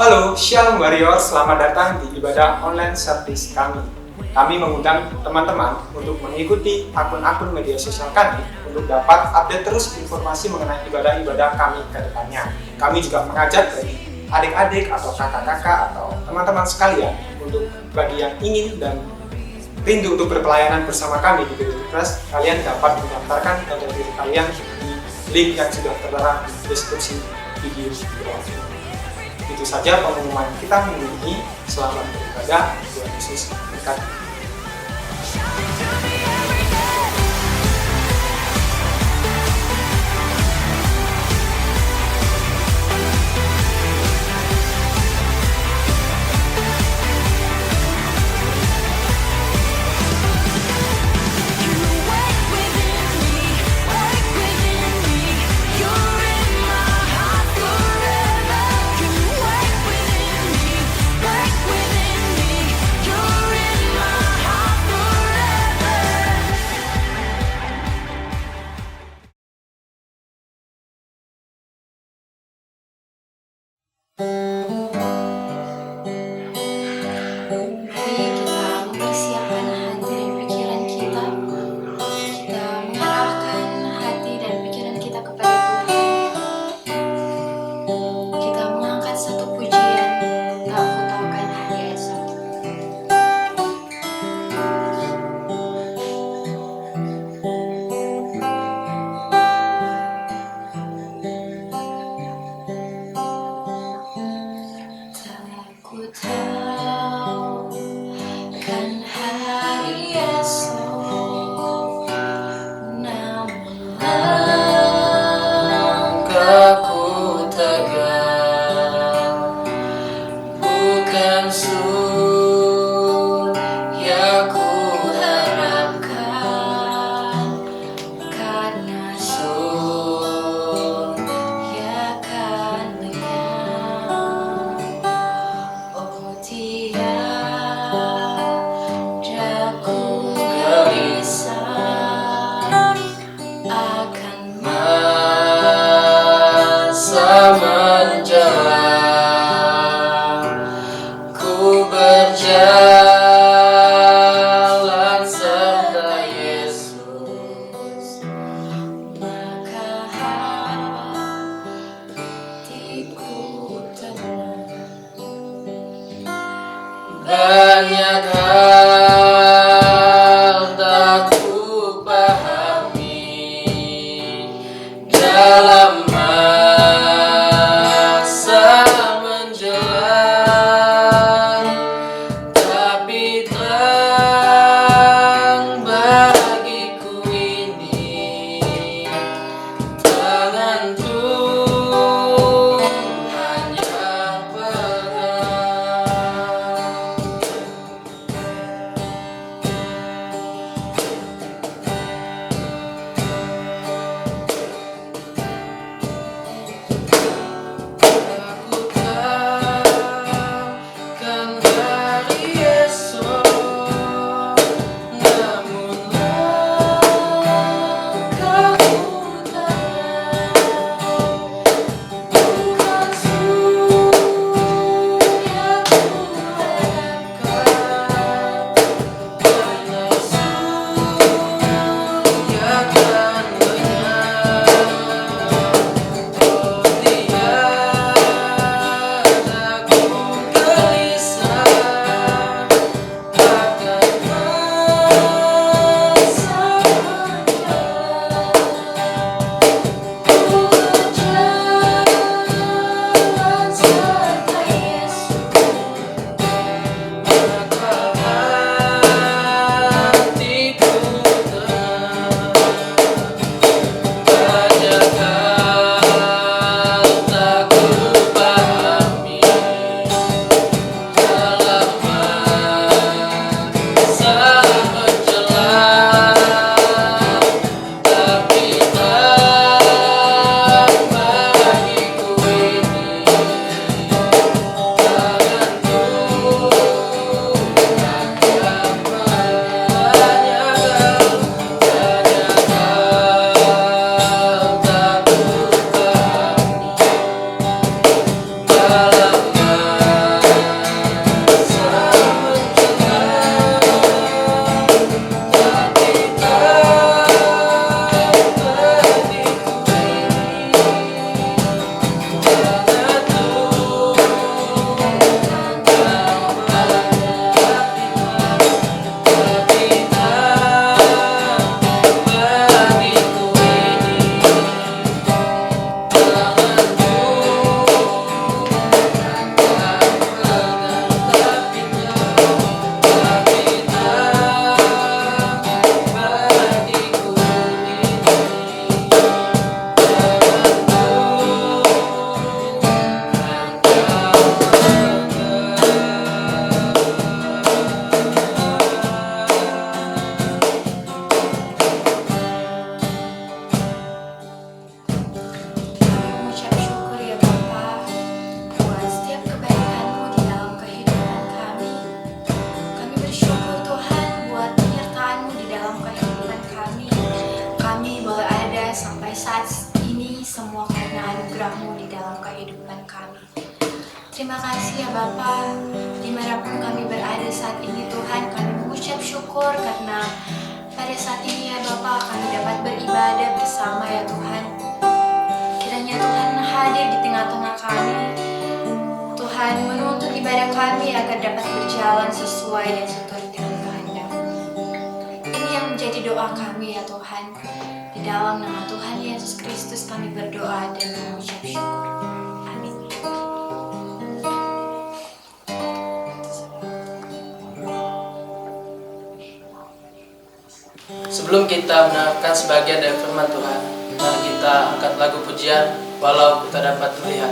Halo, Shalom Warrior, selamat datang di ibadah online service kami. Kami mengundang teman-teman untuk mengikuti akun-akun media sosial kami untuk dapat update terus informasi mengenai ibadah-ibadah kami ke depannya. Kami juga mengajak bagi adik-adik atau kakak-kakak atau teman-teman sekalian untuk bagi yang ingin dan rindu untuk berpelayanan bersama kami di Bethel Trust, kalian dapat mendaftarkan data diri kalian di link yang sudah tertera di deskripsi video di bawah. Itu saja pengumuman kita minggu ini. Selamat beribadah, Tuhan Yesus memberkati. Terima kasih ya Bapa, dimanapun kami berada saat ini Tuhan, kami mengucap syukur karena pada saat ini ya Bapa kami dapat beribadah bersama ya Tuhan. Kiranya Tuhan hadir di tengah-tengah kami, Tuhan menuntun ibadah kami agar dapat berjalan sesuai dan seturut dengan kehendak. Ini yang menjadi doa kami ya Tuhan. Di dalam nama Tuhan Yesus Kristus kami berdoa dan mengucap syukur. Amin. Sebelum kita mendengarkan sebagian dari firman Tuhan, mari kita angkat lagu pujian walau kita dapat melihat.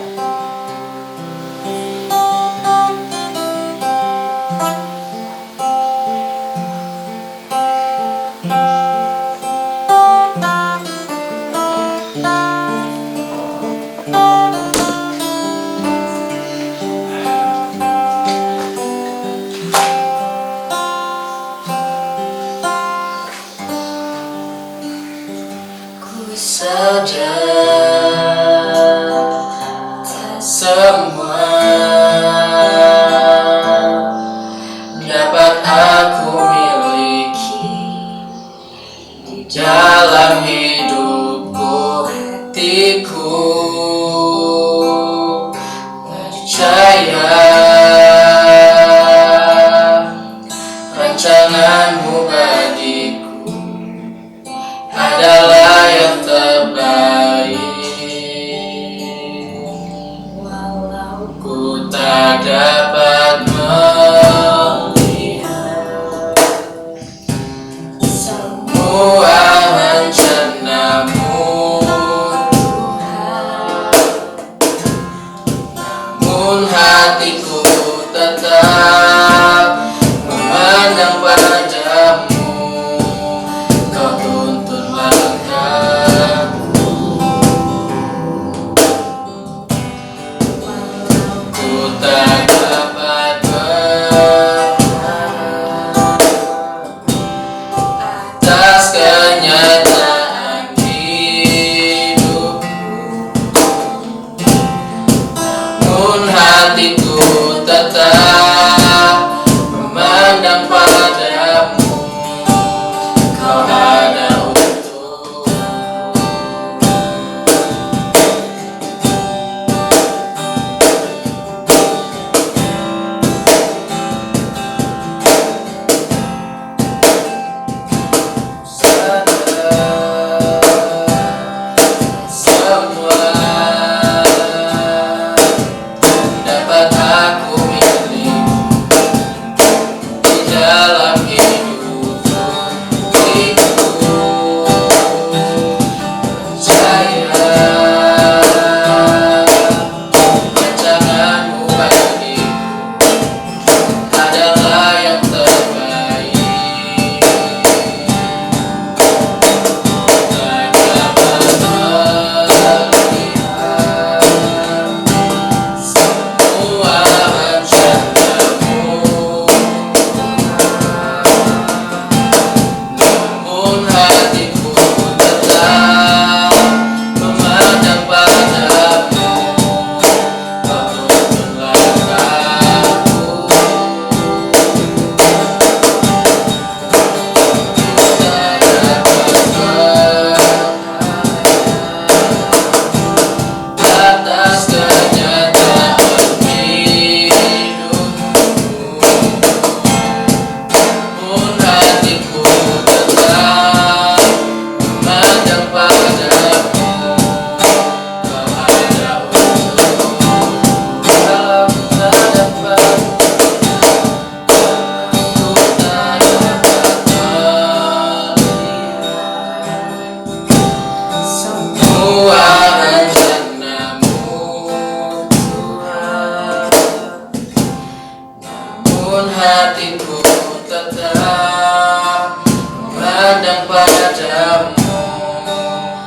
Semua dapat aku miliki di dalam hidupku, hatiku percaya rancanganmu bagiku adalah yang terbaik. Tak dapat melihat semua rencanamu, namun hatiku tetap memandang padamu. Kau tuntun langkahku, tak dapat berharap atas kenyataan hidupku, namun hatiku tetap memandang padamu. Kau ada untukku. Semua dapat aku miliki di dalam hidupku, percaya rancanganmu bagiku adalah yang terbaik. Tak dapat melihat semua rencanamu, namun hatiku tetap memandang padamu. Kau tuntun langkahku, tak dapat berharap atas kenyataan hidupku, namun hatiku tetap memandang padamu. Kau ada untukku, dalam tak dapat, aku tak dapat melihat semua rencanamu, Tuhan, namun hatiku tetap memandang padamu.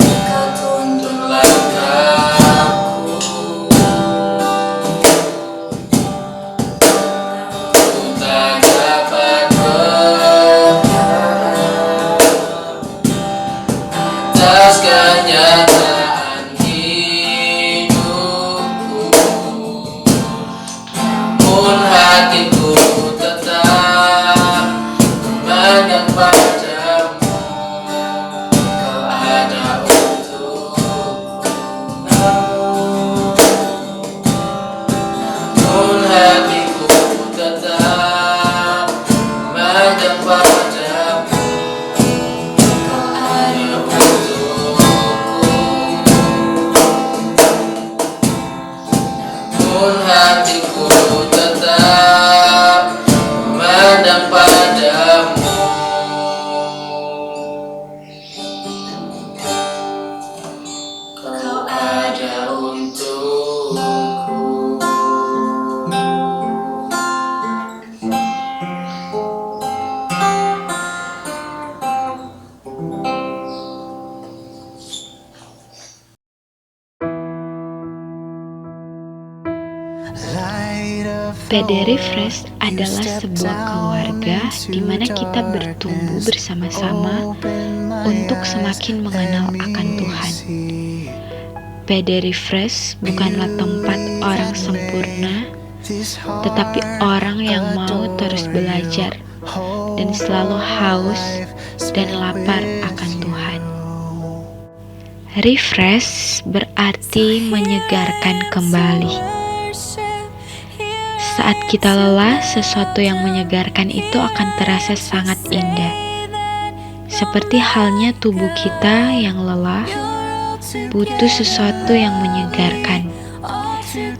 Kau tuntun langkahku, aku tak dapat berharap atas kenyataan hidupku, PD Refresh adalah sebuah keluarga di mana kita bertumbuh bersama-sama untuk semakin mengenal akan Tuhan. PD Refresh bukanlah tempat orang sempurna, tetapi orang yang mau terus belajar dan selalu haus dan lapar akan Tuhan. Refresh berarti menyegarkan kembali. Saat kita lelah, sesuatu yang menyegarkan itu akan terasa sangat indah. Seperti halnya tubuh kita yang lelah, butuh sesuatu yang menyegarkan.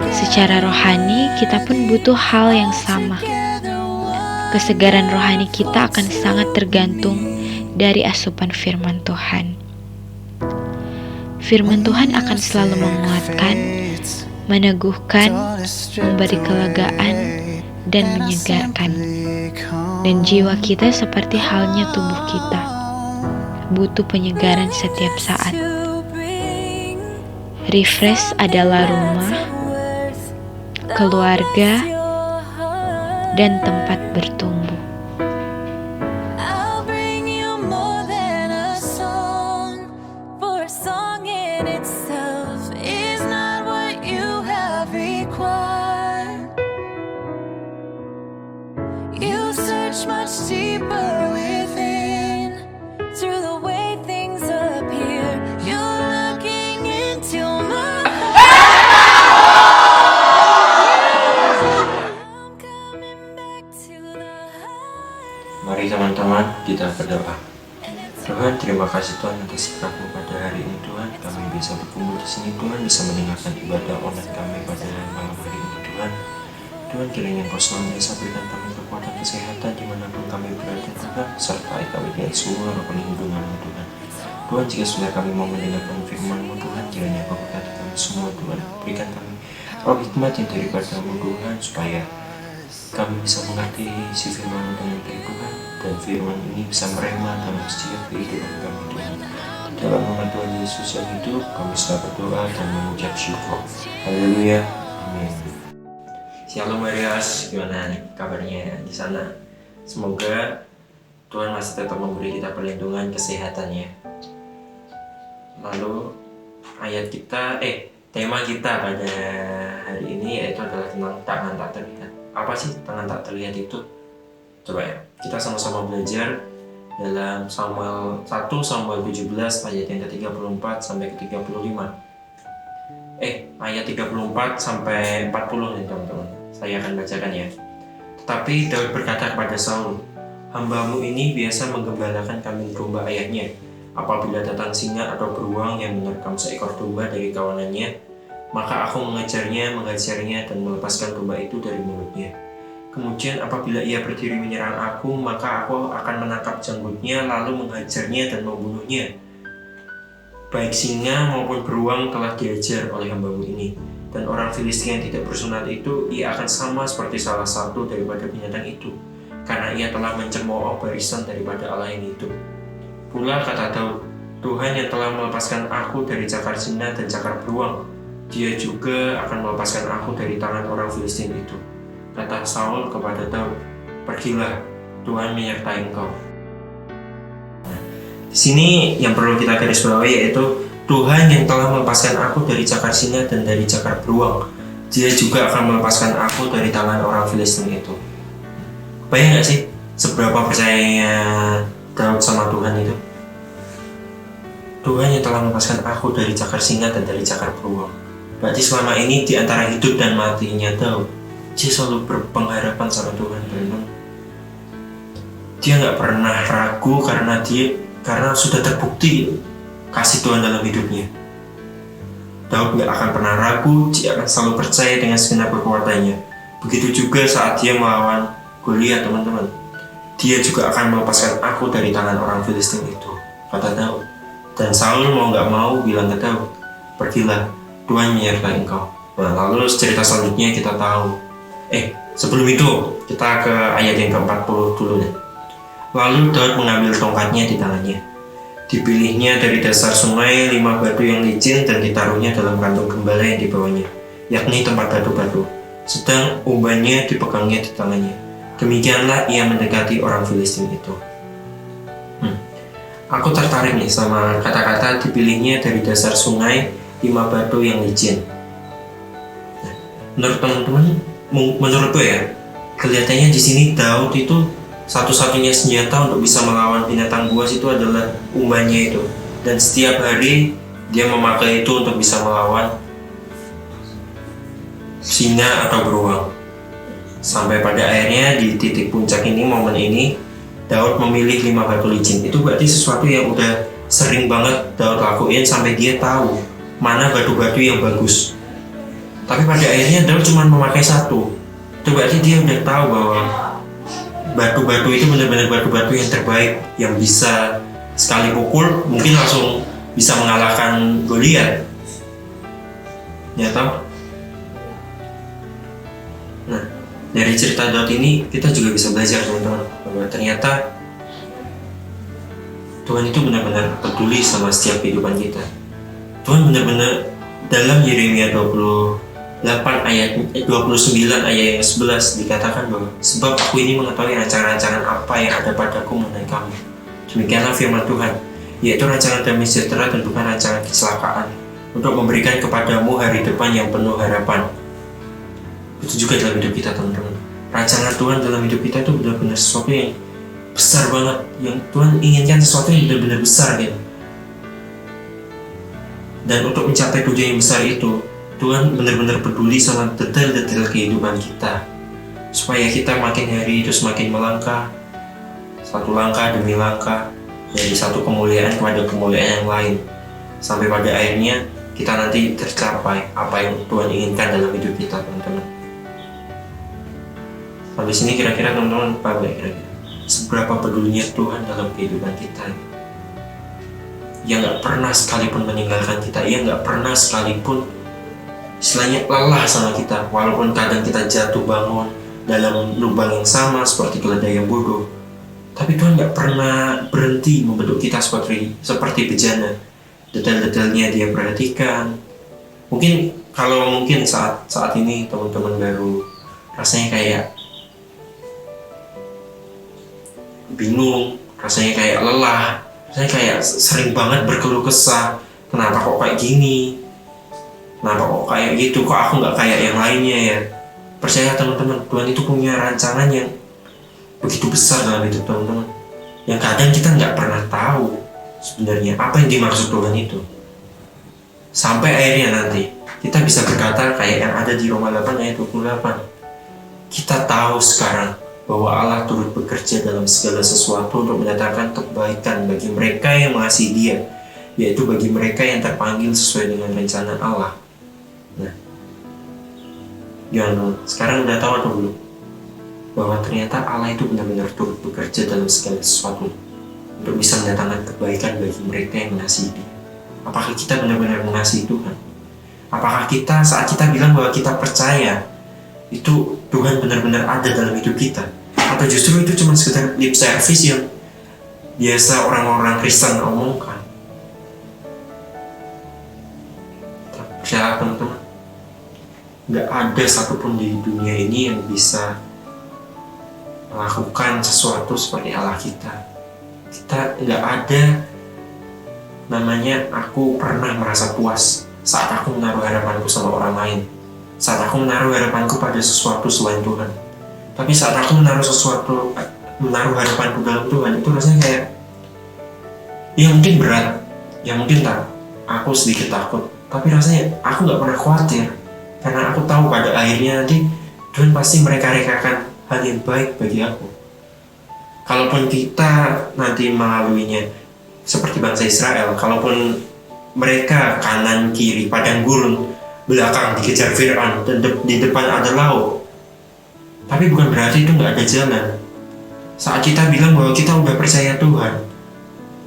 Secara rohani, kita pun butuh hal yang sama. Kesegaran rohani kita akan sangat tergantung dari asupan firman Tuhan. Firman Tuhan akan selalu menguatkan, meneguhkan, memberi kelegaan, dan menyegarkan. Dan jiwa kita seperti halnya tubuh kita, butuh penyegaran setiap saat. Refresh adalah rumah, keluarga, dan tempat bertumbuh. Much deeper within, through the way things appear, you're looking into my I'm coming back to the heart. Mari teman-teman kita berdoa. Tuhan, terima kasih Tuhan atas berkat-Mu pada hari ini Tuhan. Kami bisa berkumpul di sini Tuhan, bisa mendengarkan ibadah online kami pada malam hari ini Tuhan. Tuhan, kiranya Engkau selalu bisa berikan kami kekuatan kesehatan dimanapun kami berada Tuhan, sertai kami dengan semua perlindungan-Mu Tuhan. Tuhan, jika sudah kami mau mendengarkan firman-Mu Tuhan, kiranya Engkau berkati kami semua Tuhan. Berikan kami roh hikmat yang daripada-Mu Tuhan, supaya kami bisa mengerti isi firman-Mu dengan baik Tuhan, dan firman ini bisa merema dalam setiap kehidupan kami Tuhan. Di dalam nama Tuhan Yesus yang hidup, kami sudah berdoa dan mengucap syukur. Haleluya. Amin. Shalom Marias, gimana kabarnya di sana? Semoga Tuhan masih tetap memberi kita perlindungan kesehatannya. Lalu tema kita pada hari ini yaitu adalah tentang tangan tak terlihat. Apa sih tangan tak terlihat itu? Coba ya, kita sama-sama belajar dalam Samuel 1 Samuel 17 ayat yang ke-34 sampai ke-35. Ayat 34 sampai 40 nih teman-teman. Saya akan bacakan ya. Tetapi Daud berkata kepada Saul, "Hamba-Mu ini biasa menggembalakan kambing domba ayahnya. Apabila datang singa atau beruang yang menerkam seekor domba dari kawanannya, maka aku mengejarnya, dan melepaskan domba itu dari mulutnya. Kemudian apabila ia berdiri menyerang aku, maka aku akan menangkap janggutnya, lalu menghajarnya dan membunuhnya. Baik singa maupun beruang telah diajar oleh hamba-Mu ini. Dan orang Filistia yang tidak bersunat itu, ia akan sama seperti salah satu daripada binatang itu, karena ia telah mencemooh barisan daripada Allah yang hidup." Pula kata Daud, "Tuhan yang telah melepaskan aku dari cakar singa dan cakar beruang, Dia juga akan melepaskan aku dari tangan orang Filistin itu." Kata Saul kepada Daud, "Pergilah, Tuhan menyertai engkau." Di sini yang perlu kita garis bawahi yaitu Tuhan yang telah melepaskan aku dari cakar singa dan dari cakar beruang, Dia juga akan melepaskan aku dari tangan orang Filistin itu. Bayang gak sih seberapa percayanya Daud sama Tuhan itu? Tuhan yang telah melepaskan aku dari cakar singa dan dari cakar beruang. Berarti selama ini di antara hidup dan matinya Daud, dia selalu berpengharapan sama Tuhan, teman-teman. Dia gak pernah ragu karena sudah terbukti kasih Tuhan dalam hidupnya. Daud gak akan pernah ragu, dia akan selalu percaya dengan segenap kekuatannya. Begitu juga saat dia melawan Goliat, teman-teman. Dia juga akan melepaskan aku dari tangan orang Filistin itu, kata Daud. Dan Saul mau gak mau bilang ke Daud, "Pergilah, Tuhan menyertai engkau." Nah, lalu cerita selanjutnya kita tahu. Sebelum itu kita ke ayat yang ke-40 dulu deh. Lalu Daud mengambil tongkatnya di tangannya. Dipilihnya dari dasar sungai 5 batu yang licin dan ditaruhnya dalam kantung gembala yang dibawanya, yakni tempat batu-batu. sedang umbannya dipegangnya di tangannya. Demikianlah ia mendekati orang Filistin itu. Aku tertarik nih sama kata-kata dipilihnya dari dasar sungai 5 batu yang licin. Nah, menurut teman-teman, menurutku ya, kelihatannya di sini Daud itu satu-satunya senjata untuk bisa melawan binatang buas itu adalah umbannya itu. Dan setiap hari dia memakai itu untuk bisa melawan singa atau beruang. Sampai pada akhirnya di titik puncak ini, momen ini, Daud memilih 5 batu licin. Itu berarti sesuatu yang udah sering banget Daud lakuin sampai dia tahu mana batu-batu yang bagus. Tapi pada akhirnya Daud cuma memakai 1. Itu berarti dia udah tahu bahwa batu-batu itu benar-benar batu-batu yang terbaik, yang bisa sekali pukul mungkin langsung bisa mengalahkan Goliat. Ya tahu? Nah, dari cerita Daud ini kita juga bisa belajar teman-teman bahwa ternyata Tuhan itu benar-benar peduli sama setiap kehidupan kita. Tuhan benar-benar dalam Yeremia 29 ayat yang 11 dikatakan bahwa sebab aku ini mengetahui rancangan-rancangan apa yang ada padaku mengenai kamu. Demikianlah firman Tuhan, yaitu rancangan damai sejahtera dan bukan rancangan kecelakaan, untuk memberikan kepadamu hari depan yang penuh harapan. Itu juga dalam hidup kita teman-teman. Rancangan Tuhan dalam hidup kita itu benar-benar sesuatu yang besar banget, yang Tuhan inginkan sesuatu yang benar-benar besar gitu. Dan untuk mencapai tujuan yang besar itu, Tuhan benar-benar peduli sama detail-detail kehidupan kita, supaya kita makin hari itu semakin melangkah, satu langkah demi langkah, dari satu kemuliaan kepada kemuliaan yang lain, sampai pada akhirnya kita nanti tercapai apa yang Tuhan inginkan dalam hidup kita teman-teman. Sampai sini kira-kira teman-teman paham ya kira-kira seberapa pedulinya Tuhan dalam kehidupan kita. Ia nggak pernah sekalipun meninggalkan kita, ia nggak pernah sekalipun istilahnya lelah sama kita, walaupun kadang kita jatuh bangun dalam lubang yang sama seperti keledai yang bodoh. Tapi Tuhan nggak pernah berhenti membentuk kita seperti bejana. Detail-detailnya dia perhatikan. Mungkin kalau saat ini teman-teman baru rasanya kayak bingung, rasanya kayak lelah, rasanya kayak sering banget berkeluh kesah. Kenapa kok kayak gini? Kenapa kok kayak gitu? Kok aku nggak kayak yang lainnya ya? Percaya teman-teman, Tuhan itu punya rancangan yang begitu besar dalam hidup teman-teman, yang kadang kita nggak pernah tahu sebenarnya apa yang dimaksud Tuhan itu. Sampai akhirnya nanti kita bisa berkata kayak yang ada di Roma 8 ayat 28. Kita tahu sekarang bahwa Allah turut bekerja dalam segala sesuatu untuk menyatakan kebaikan bagi mereka yang mengasihi Dia, yaitu bagi mereka yang terpanggil sesuai dengan rencana Allah. Nah, gimana? Sekarang udah tahu atau belum? Bahwa ternyata Allah itu benar-benar turut bekerja dalam segala sesuatu untuk bisa mendatangkan kebaikan bagi mereka yang mengasihi Dia. Apakah kita benar-benar mengasihi Tuhan? Apakah kita saat kita bilang bahwa kita percaya itu Tuhan benar-benar ada dalam hidup kita? Atau justru itu cuma sekedar lip service yang biasa orang-orang Kristen omongkan? Percaya teman-teman, nggak ada satupun di dunia ini yang bisa melakukan sesuatu seperti Allah kita. Kita nggak ada namanya aku pernah merasa puas saat aku menaruh harapanku sama orang lain, saat aku menaruh harapanku pada sesuatu selain Tuhan. Tapi saat aku menaruh harapanku dalam Tuhan, itu rasanya kayak ya mungkin berat, ya mungkin aku sedikit takut, tapi rasanya aku nggak pernah khawatir, karena aku tahu pada akhirnya nanti Tuhan pasti mereka-rekakan hal yang baik bagi aku. Kalaupun kita nanti melaluinya seperti bangsa Israel, kalaupun mereka kanan kiri padang gurun, belakang dikejar Fir'aun, dan di depan ada laut, tapi bukan berarti itu nggak ada jalan. Saat kita bilang bahwa kita udah percaya Tuhan,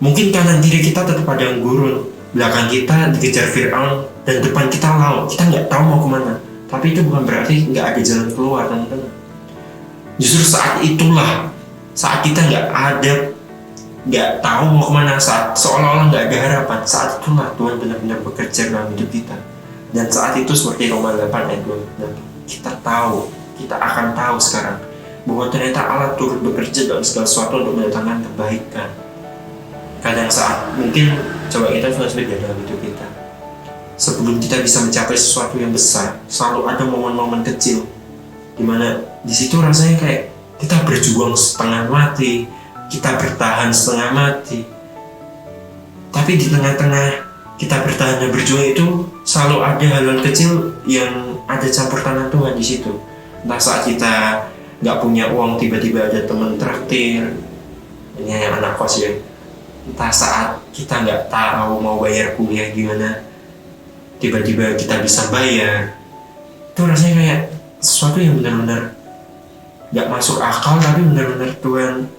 mungkin kanan kiri kita tetap padang gurun, belakang kita dikejar Fir'aun, dan depan kita laut, kita nggak tahu mau kemana. Tapi itu bukan berarti nggak ada jalan keluar, teman-teman. Justru saat itulah, saat kita nggak tahu mau kemana, saat seolah-olah nggak ada harapan, saat itulah Tuhan benar-benar bekerja dalam hidup kita. Dan saat itu seperti Roma 8 ayat 28, kita akan tahu sekarang bahwa ternyata Allah turut bekerja dalam segala sesuatu untuk mendatangkan kebaikan. Kadang saat mungkin coba kita flashback dalam hidup kita, sebelum kita bisa mencapai sesuatu yang besar, selalu ada momen-momen kecil dimana di situ rasanya kayak kita berjuang setengah mati, kita bertahan setengah mati. Tapi di tengah-tengah kita bertahan dan berjuang itu selalu ada hal-hal kecil yang ada campur tangan Tuhan di situ. Entah saat kita nggak punya uang tiba-tiba ada teman traktir, ini yang anak kos ya. Entah saat kita nggak tahu mau bayar kuliah gimana, tiba-tiba kita bisa bayar. Itu rasanya kayak sesuatu yang benar-benar nggak masuk akal, tapi benar-benar Tuhan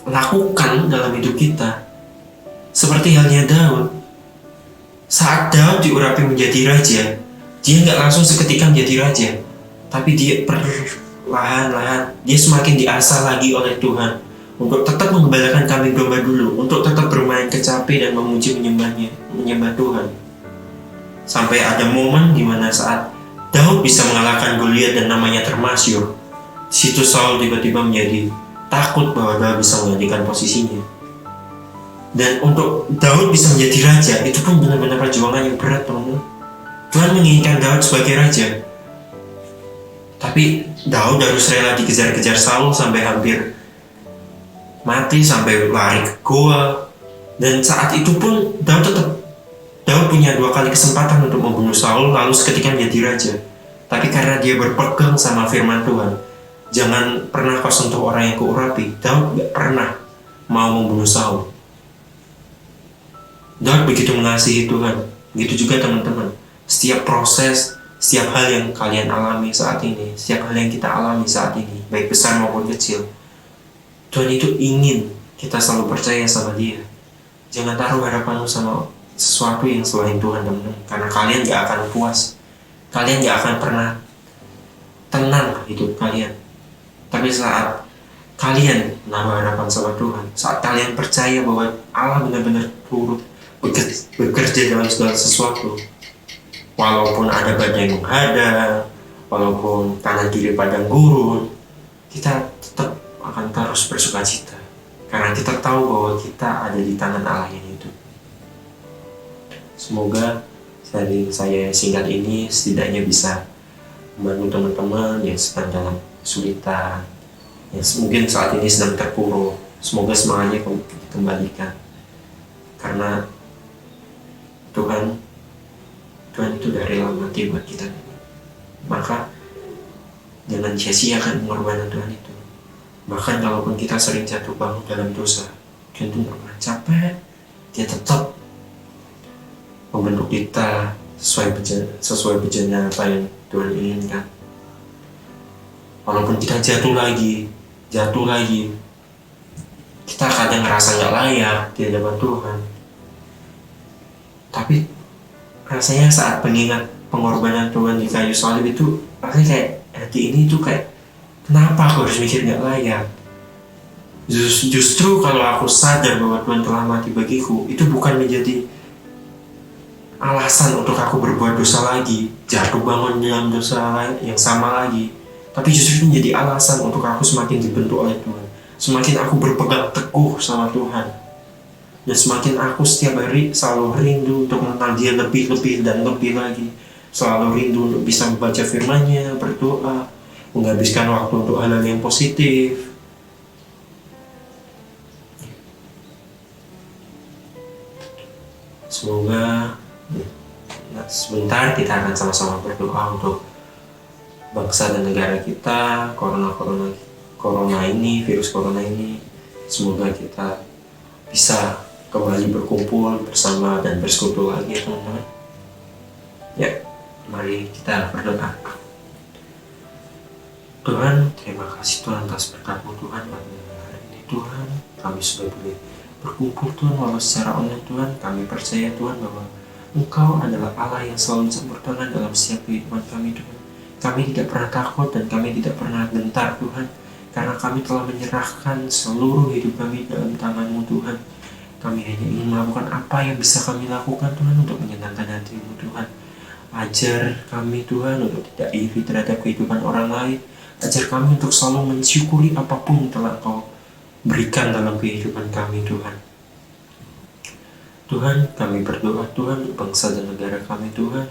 lakukan dalam hidup kita. Seperti halnya Daud. Saat Daud diurapi menjadi raja, dia nggak langsung seketika menjadi raja, tapi dia perlahan-lahan dia semakin diasah lagi oleh Tuhan untuk tetap mengembalakan kambing domba dulu, untuk tetap bermain kecapi dan memuji menyembah Tuhan. Sampai ada momen di mana saat Daud bisa mengalahkan Goliat dan namanya termasyhur, di situ Saul tiba-tiba menjadi takut bahwa Daud bisa menggantikan posisinya. Dan untuk Daud bisa menjadi raja, itu pun benar-benar perjuangan yang berat, teman-teman. Tuhan menginginkan Daud sebagai raja, tapi Daud harus rela dikejar-kejar Saul sampai hampir mati, sampai lari ke goa. Dan saat itu pun Daud punya 2 kali kesempatan untuk membunuh Saul, lalu seketika menjadi raja. Tapi karena dia berpegang sama firman Tuhan, jangan pernah kau sentuh orang yang kuurapi, Daud gak pernah mau membunuh Saul. Daud begitu mengasihi Tuhan. Begitu juga teman-teman, setiap proses, setiap hal yang kalian alami saat ini, setiap hal yang kita alami saat ini, baik besar maupun kecil, Tuhan itu ingin kita selalu percaya sama Dia. Jangan taruh harapanmu sama sesuatu yang selain Tuhan, teman-teman, karena kalian gak akan puas. Kalian gak akan pernah tenang hidup kalian. Tapi saat kalian menaruh harapan sama Tuhan, saat kalian percaya bahwa Allah benar-benar turut bekerja dalam segala sesuatu, walaupun ada badai menghadang, walaupun kanan kiri padang gurun, kita tetap akan terus bersuka cita karena kita tahu bahwa kita ada di tangan Allah yang hidup. Semoga dari saya singkat ini setidaknya bisa membantu teman-teman yang sedang dalam kesulitan, yang mungkin saat ini sedang terpuruk. Semoga semangatnya dikembalikan, karena Tuhan itu dari rela mati buat kita. Maka jangan sia-siakan pengorbanan Tuhan itu. Bahkan kalaupun kita sering jatuh bangun dalam dosa, Tuhan itu nggak pernah capek. Dia tetap membentuk kita sesuai berjalan apa yang Tuhan inginkan. Walaupun kita jatuh lagi, kita kadang ngerasa nggak layak di hadapan Tuhan. Tapi rasanya saat mengingat pengorbanan Tuhan di kayu salib itu, rasanya kayak hati ini tuh kayak, kenapa aku harus mikir nggak layak? Justru kalau aku sadar bahwa Tuhan telah mati bagiku, itu bukan menjadi alasan untuk aku berbuat dosa lagi, jatuh bangun dalam dosa yang sama lagi, tapi justru menjadi alasan untuk aku semakin dibentuk oleh Tuhan, semakin aku berpegang teguh sama Tuhan, dan semakin aku setiap hari selalu rindu untuk mengenal Dia lebih dan lebih lagi, selalu rindu untuk bisa membaca firman-Nya, berdoa, menghabiskan waktu untuk hal-hal yang positif. Semoga sebentar kita akan sama-sama berdoa untuk bangsa dan negara kita, virus corona ini. Semoga kita bisa kembali berkumpul bersama dan bersekutu lagi, teman-teman. Ya, mari kita berdoa. Tuhan, terima kasih Tuhan atas berkat-Mu Tuhan pada hari ini Tuhan. Kami sudah boleh berkumpul Tuhan walau secara online Tuhan. Kami percaya Tuhan bahwa Engkau adalah Allah yang selalu campur tangan dalam setiap kehidupan kami Tuhan. Kami tidak pernah takut dan kami tidak pernah gentar Tuhan, karena kami telah menyerahkan seluruh hidup kami dalam tangan-Mu Tuhan. Kami hanya ingin melakukan apa yang bisa kami lakukan Tuhan untuk menyenangkan hati-Mu Tuhan. Ajar kami Tuhan untuk tidak iri terhadap kehidupan orang lain. Ajar kami untuk selalu mensyukuri apapun yang telah Engkau berikan dalam kehidupan kami Tuhan. Tuhan, kami berdoa Tuhan untuk bangsa dan negara kami Tuhan.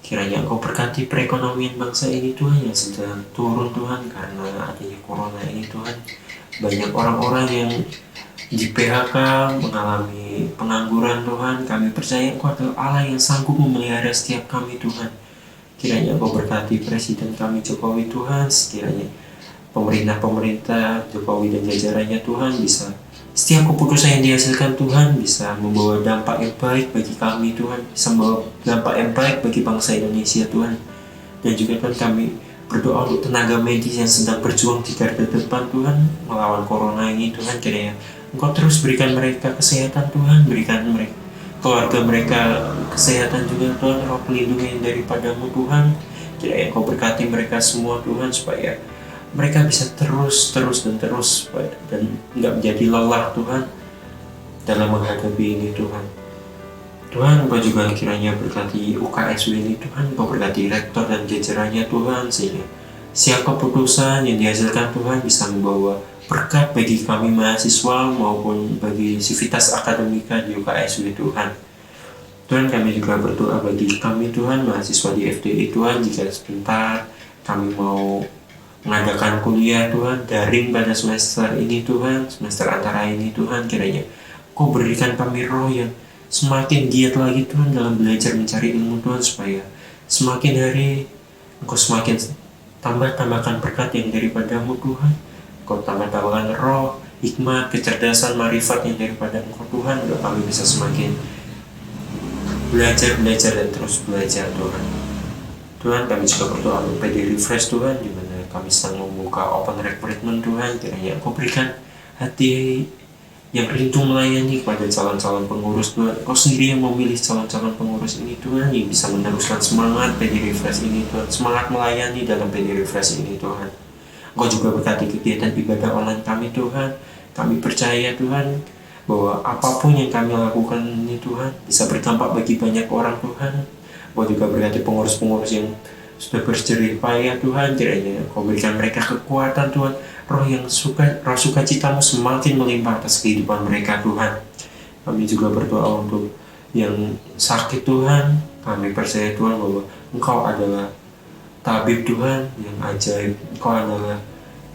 Kiranya Engkau berkati perekonomian bangsa ini Tuhan yang sedang turun Tuhan karena adanya corona ini Tuhan. Banyak orang-orang yang di PHK mengalami pengangguran Tuhan. Kami percaya Engkau adalah Allah yang sanggup memelihara setiap kami Tuhan. Kiranya Engkau berkati Presiden kami Jokowi Tuhan. Sekiranya pemerintah Jokowi dan jajarannya Tuhan bisa, setiap keputusan yang dihasilkan Tuhan bisa membawa dampak yang baik bagi kami Tuhan, bisa membawa dampak yang baik bagi bangsa Indonesia Tuhan. Dan juga Tuhan, kami berdoa untuk tenaga medis yang sedang berjuang di garda depan Tuhan melawan corona ini Tuhan. Kiranya Engkau terus berikan mereka kesehatan Tuhan, berikan mereka keluarga mereka kesehatan juga Tuhan, roh pelindungan daripada-Mu Tuhan. Kiranya Engkau berkati mereka semua Tuhan supaya mereka bisa terus dan nggak menjadi lelah Tuhan dalam menghadapi ini Tuhan. Tuhan, Engkau juga kiranya berkati UKSW ini Tuhan, Engkau berkati rektor dan jajarannya Tuhan, sehingga setiap keputusan yang dihasilkan Tuhan bisa membawa berkat bagi kami mahasiswa maupun bagi sivitas akademika di UKSW Tuhan. Tuhan, kami juga berdoa bagi kami Tuhan, mahasiswa di FDI Tuhan, jika sebentar kami mau mengadakan kuliah Tuhan daring pada semester ini Tuhan, semester antara ini Tuhan, kiranya Kau berikan kami roh yang semakin giat lagi Tuhan dalam belajar mencari ilmu Tuhan, supaya semakin hari Engkau semakin tambahkan berkat yang daripada-Mu Tuhan. Engkau tambahkan roh, hikmat, kecerdasan, marifat yang daripada Engkau Tuhan, agar kami bisa semakin belajar dan terus belajar Tuhan. Tuhan, kami juga berdoa untuk PD Refresh Tuhan, di mana kami sedang membuka open recruitment Tuhan. Kiranya Engkau berikan hati yang rindu melayani kepada calon-calon pengurus Tuhan. Engkau sendiri yang memilih calon-calon pengurus ini Tuhan, yang bisa meneruskan semangat PD Refresh ini Tuhan, semangat melayani dalam PD Refresh ini Tuhan. Engkau juga berkati kegiatan ibadah online kami Tuhan. Kami percaya Tuhan bahwa apapun yang kami lakukan ini Tuhan bisa berdampak bagi banyak orang Tuhan. Engkau juga berkati pengurus-pengurus yang sudah berjerih payah Tuhan. Kiranya Engkau berikan mereka kekuatan Tuhan, roh sukacitamu semakin melimpah atas kehidupan mereka Tuhan. Kami juga berdoa untuk yang sakit Tuhan. Kami percaya Tuhan bahwa Engkau adalah tabib Tuhan yang ajaib. Engkau adalah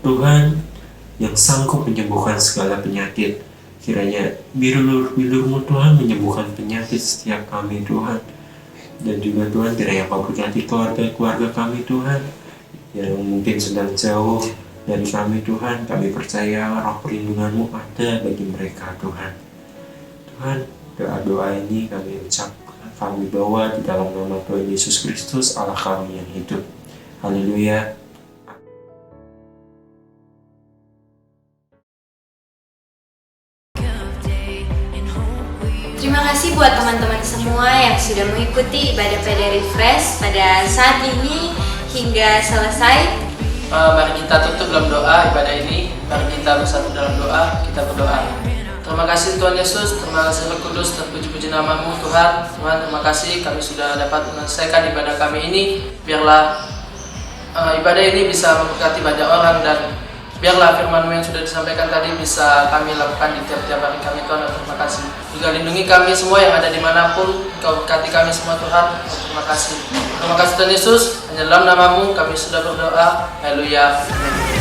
Tuhan yang sanggup menyembuhkan segala penyakit. Kiranya bilur-bilur-Mu Tuhan menyembuhkan penyakit setiap kami Tuhan. Dan juga Tuhan, kiranya Kau berkati keluarga kami Tuhan yang mungkin sedang jauh dari kami Tuhan. Kami percaya roh perlindungan-Mu ada bagi mereka Tuhan. Tuhan, doa-doa ini kami ucapkan, kami bawa di dalam nama Tuhan Yesus Kristus, Allah kami yang hidup. Haleluya. Terima kasih buat teman-teman semua yang sudah mengikuti ibadah PD Refresh pada saat ini hingga selesai. Mari kita tutup dalam doa ibadah ini. Mari kita bersatu dalam doa, kita berdoa. Terima kasih Tuhan Yesus, terima kasih Roh Kudus, terpuji-puji nama-Mu Tuhan. Tuhan, terima kasih kami sudah dapat menyelesaikan ibadah kami ini. Biarlah ibadah ini bisa memberkati banyak orang, dan biarlah firman-Mu yang sudah disampaikan tadi bisa kami lakukan di tiap-tiap hari kami Tuhan. Terima kasih. Juga lindungi kami semua yang ada dimanapun. Kau berkati kami semua Tuhan. Terima kasih. Terima kasih Tuhan Yesus. Hanya dalam nama-Mu kami sudah berdoa. Haleluya. Amin.